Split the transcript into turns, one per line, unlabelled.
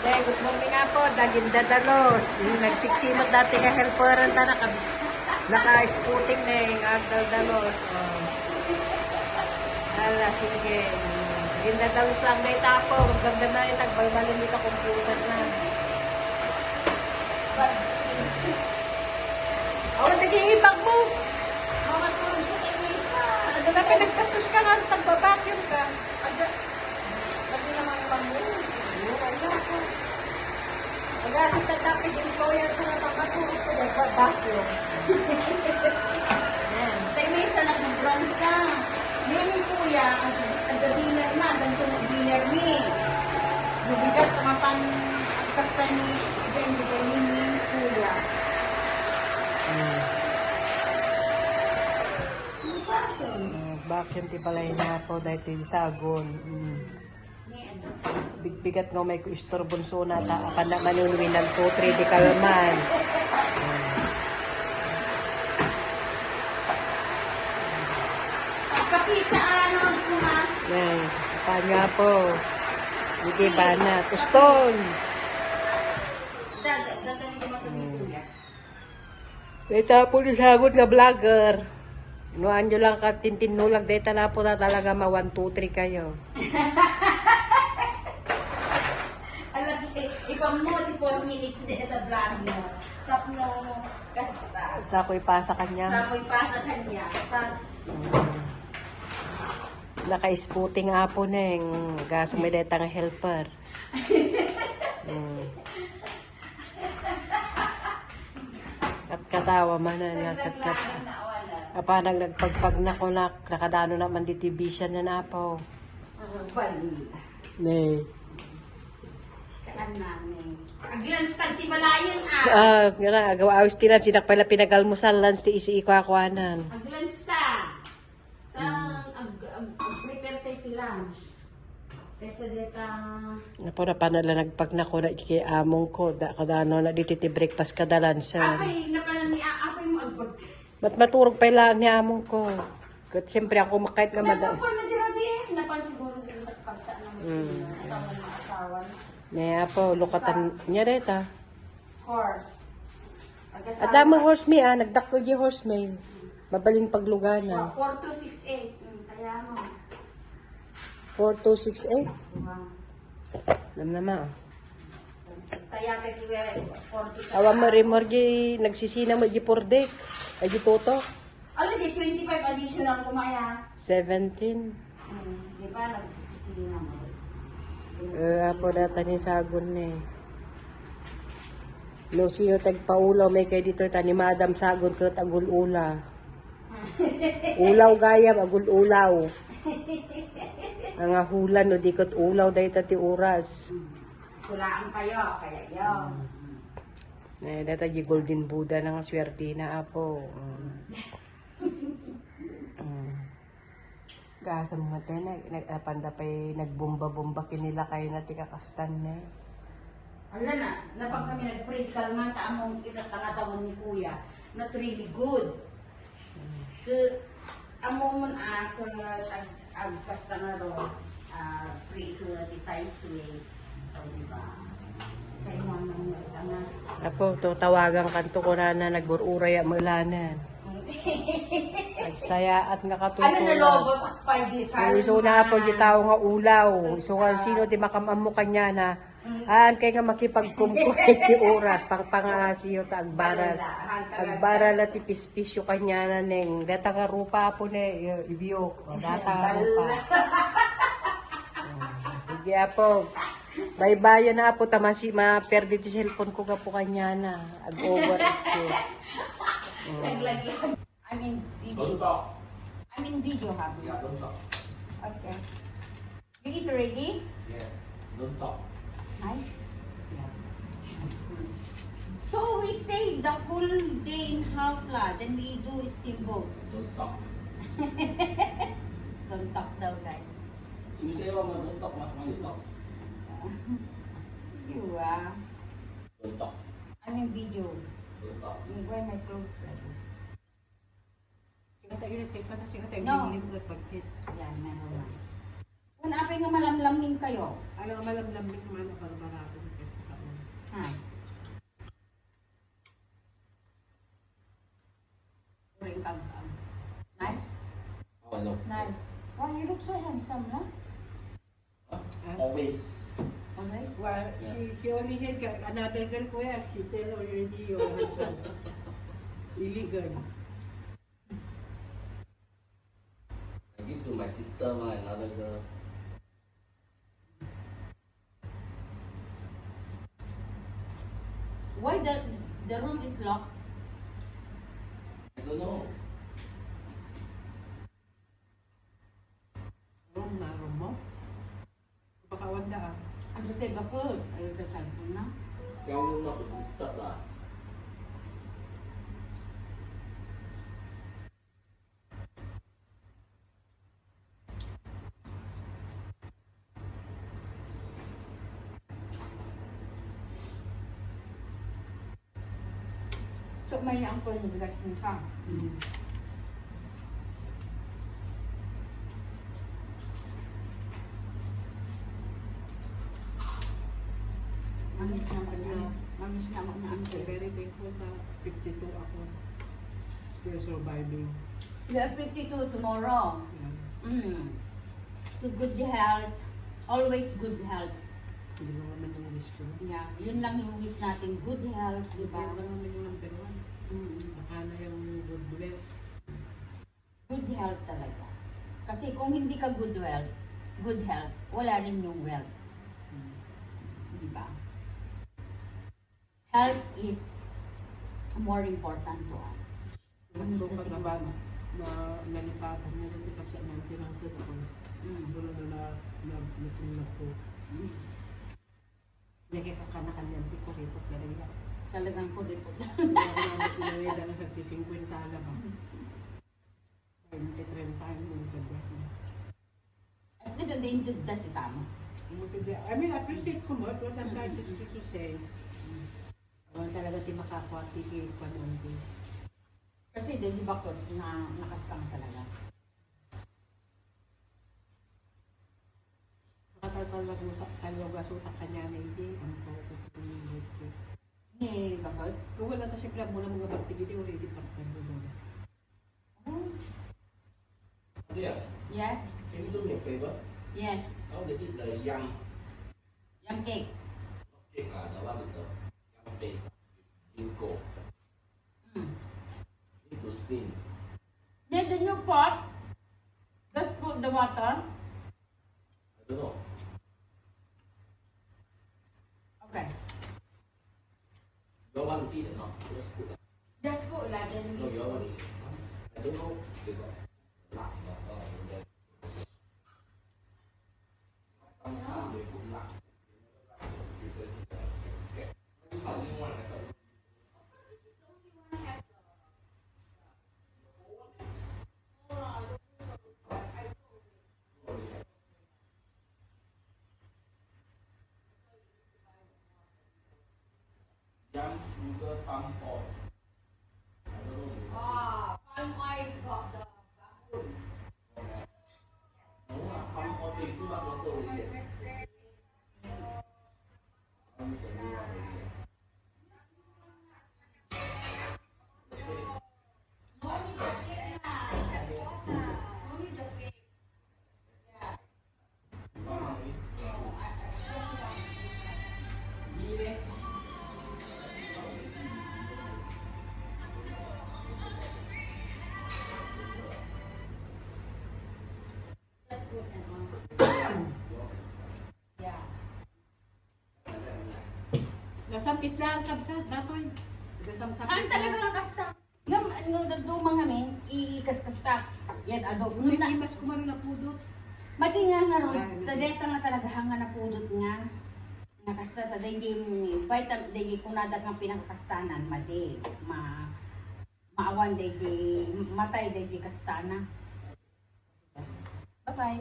Okay, good morning nga po. Daging dadalos. Yung nagsiksimot dati nga helperan na naka-scooting na yung agdadalos. Oh. Hala, sige. Daging dadalos lang na itapo. Maganda na yung nagbalbalin dito computer na. Oh, nag-iibag mo.
Mga tulog sa Teresa.
Ano na pinagpastos ka nga, tagbabakyum ka.
Lagi naman ibang mo.
Wala ko. Mag-asit na tapos yung lawyer ko na makatulog ko, nagbabakyum. Ayan.
Sa Teresa, nag-bronze ka. Yun yung kuya, ang-dinner na, ganito mag-dinner ni. Lubigat, kumapang kasta ni Jenny, ganyan yung kuya. Ano kaso?
Vacuum ti balay na po dahil ito yung sagon. Bigbigat nga may kuistorbon so na ta apan na manunwi ng 2-3 di kalman.
Pagkapita, ano, kuma?
Yan, kanya po. Hindi ba na? Tuston!
Dadalhin ko matulog kuya.
Dito po yung sagot nga vlogger. Inuan nyo lang ka tintinulag. Dito na po na talaga ma 1-2-3 kayo.
Alam ko, ikaw mo, 4 minutes din na vlog mo. Tapos no, kasta.
Sa ako ipasa kanya.
Sa mo'y pasa kanya.
Naka-spooting nga po na yung gasa may deta nga helper. At katawa man na kat. Apanang nagpagpag na ko na nakadano naman di TV siya na napaw.
Bali.
Ne.
Kaan namin. Aglans tagti malayon ah.
Nga agaw awis tinan sinak pala pinagalmusal lans ti isi ikakwanan.
Aglans ta. Prepare tayo lunch. Kaysa deta...
Napo na panala nagpag na ko na kay among ko. Kadano na dito ti breakfast kadalan sa.
Apay, napalan ni apay mo agbag.
Ba't maturog pa lang ni among ko. Kat siyempre ako makait nga madal.
Nagpa na dirabi eh. Napan siguro din nagpagsa ng mga asawa.
May apo, lukatan niya reta.
Horse.
At damang horse may nagdakol yung horse may. Mabaling paglugana.
4268. Kaya mo.
4268. Alam naman.
Kaya kay 40.
Awa mo rin mo nagsisina mo di pordek. Ay di toto.
Alam di 25 additional kumaya.
17.
Di ba nagsisili naman.
Apo data ni sagon na eh. No, sino tagpaulaw may kay dito tani Madam Sagon ko tagul-ula. Ulaw gayam agul-ulaw. Ang hulan no dikot ulaw day tati oras.
Kulaan kayo, kaya yun.
Data di Golden Buddha na nga swerte na apo. Gasa mga tayo, nagpanda pa'y nagbomba-bomba kinila kayo na tikakastan na.
Alam na, napag kami nag-pray, kalman ta among itatanga-tawon ni Kuya, not really good. Among mo agpasta nga ro, pray sura ti Taisway. Diba? Kaya naman yung tanga.
Apo, to tawagang kanto ko na nagbururay ang mulanan. Nagsaya at nga
Ano
katutunan.
na lobo, takpay di
Yung iso na po di tao nga ulaw. Iso nga sino di makamamo kanya na. Kay nga makipagkumkulit di oras. Pangpangasiyo ta agbaral. Agbaral at ipispisyo kanya na neng. Data nga rupa po na ibiyok. Data nga rupa. Sige apo. Bye-bye na po. Tamasi ma-perde ti cellphone ko nga po kanya na. Ag-over exit.
Naglagyan. I'm in video.
Don't talk.
I'm in video, happy.
Yeah, don't talk.
Okay. You eat already?
Yes. Don't talk.
Nice. So we stay the whole day in Hafla, then we do steamboat.
Don't talk.
Don't talk daw, guys.
You say don't talk, when you talk.
You
Don't talk.
I'm in video.
Don't talk.
You wear my clothes like this.
No.
Yan, meron na. Kung apay nga malamlamin kayo.
Alam malamlamig naman ang barbarado.
Nice.
Oh, no.
Nice. Wow, you look so handsome, no?
Huh? Always.
Always.
Well, she only had another girl ko ya. She tell already your husband. Silly girl.
I give to my sister, another girl.
Why the room is locked?
I don't know.
Room na room mo. Baka wanda ah.
Ang ganda ba po? Ayaw sa cellphone na.
Kaya yung disturb lah.
So, may ang po yung bigat mo ka. Mamis naman yan. Mamis naman na ang
Very thankful na 52 ako. Still surviving.
You are 52 tomorrow.
Yeah.
To good health. Always good health.
Hindi mo naman yung wish ko.
Yeah. Yun lang yung wish natin. Good health, di ba?
Yan lang naman yung number one. Saka na yung good wealth.
Good health talaga. Kasi kung hindi ka good health, wala rin yung wealth. Di ba? Health is more important to us.
Nandito pag naman na nalipatan niya dito sa nantirang ko ako. Wala na po. Lagi ka kanakanyanti ko rito pero yan.
Talagang kuripot.
Pinaway na sa 50 lang ba? 20-30 tayo yung tabi.
At least at the end of the si tama.
I mean, appreciate ko mo what I'm trying to say. Talaga di makakuha tigil ko nanti.
Kasi di ba ko na nakastang talaga.
Nakatalag mo sa kalawag sutak kanya na hindi. Ang ko yung
Eh, bakit?
kung wala to siyempre muna mga bagtigiti already partner mo doon.
Oh,
Yeah.
yes,
Can you do me a favor?
yes.
How to eat the yam
Yung cake.
cake? The one is the yam paste. Ginkgo. Need to steam.
Then the new pot, just put the water.
I don't know.
Okay.
You want to eat or not? Just put.
Just put like then
No,
we
you want to eat. I don't know. They got luck. Sometimes they put luck. Yam sugar palm oil. I don't know.
palm oil got the bamboo.
No, palm oil they too much water already. I'll use the new one already.
No need the cake na. No need the cake. Yeah.
Mami.
No, I just want.
Gile.
Just put and on. Yeah.
Nasampit lang kabsat datoy. Nasamsapit.
Ang talaga ang kasta. Ngam ano dagdumang amin iikas-kasta. Yan adob.
Nung
Na
imas ko man napudot.
mati nga nga ron.
Ay,
Tadeta nga talaga hanga na pudot nga. Nakasta taday di vital di kunada nga pinakakastanan madi maawan di matay di kastana. Bye bye.